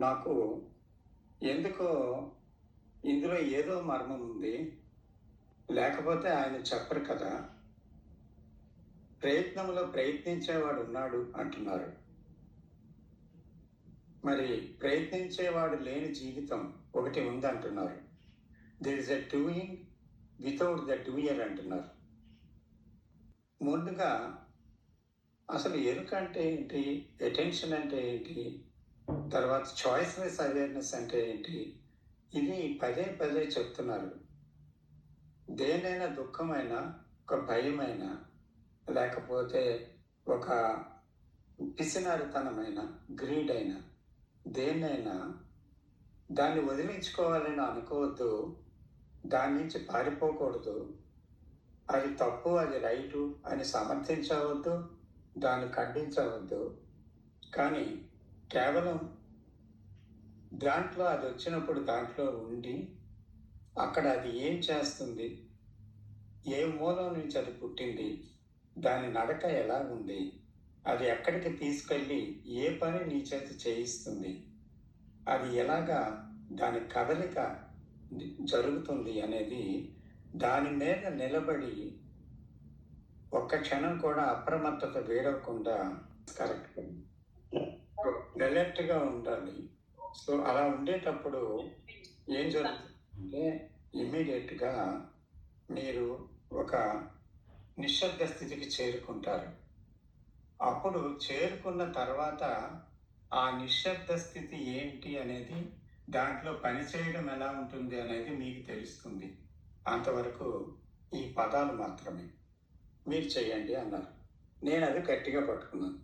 నాకు ఎందుకో ఇందులో ఏదో మర్మం ఉంది. లేకపోతే ఆయన చెప్పరు కదా! ప్రయత్నంలో ప్రయత్నించేవాడున్నాడు అంటున్నారు. మరి ప్రయత్నించేవాడు లేని జీవితం ఒకటి ఉందంటున్నారు. There is a doing without the doer అంటున్నారు. ముందుగా అసలు ఎరుక అంటే ఏంటి? అటెన్షన్ అంటే ఏంటి? తర్వాత చాయిస్‌లెస్ అవేర్‌నెస్ అంటే ఏంటి? ఇది పదే పదే చెప్తున్నారు. దేన్నైనా దుఃఖమైనా, ఒక భయమైనా, లేకపోతే ఒక పిసినారితనమైన, గ్రీడ్ అయినా, దేన్నైనా దాన్ని వదిలించుకోవాలని అనుకోవద్దు. దాని నుంచి పారిపోకూడదు. అది తప్పు, అది రైటు అని సమర్థించవద్దు. దాన్ని ఖండించవద్దు. కానీ కేవలం దాంట్లో అది వచ్చినప్పుడు దాంట్లో ఉండి, అక్కడ అది ఏం చేస్తుంది? ఏ మూలం నుంచి అది పుట్టింది? దాని నడక ఎలాగుంది? అది ఎక్కడికి తీసుకెళ్ళి ఏ పని నీ చేత చేయిస్తుంది? అది ఎలాగా దాని కదలిక జరుగుతుంది అనేది దాని మీద నిలబడి ఒక్క క్షణం కూడా అప్రమత్తత వీడకుండా కరెక్ట్ అలర్ట్‌గా ఉండాలి. సో, అలా ఉండేటప్పుడు ఏం జరుగుతుందంటే ఇమ్మీడియేట్‌గా మీరు ఒక నిశ్శబ్ద స్థితికి చేరుకుంటారు. అప్పుడు చేరుకున్న తర్వాత ఆ నిశ్శబ్ద స్థితి ఏంటి అనేది, దాంట్లో పని చేయడం ఎలా ఉంటుంది అనేది మీకు తెలుస్తుంది. అంతవరకు ఈ పదాలు మాత్రమే. మీరు చేయండి అన్నారు. నేనది గట్టిగా పట్టుకున్నాను.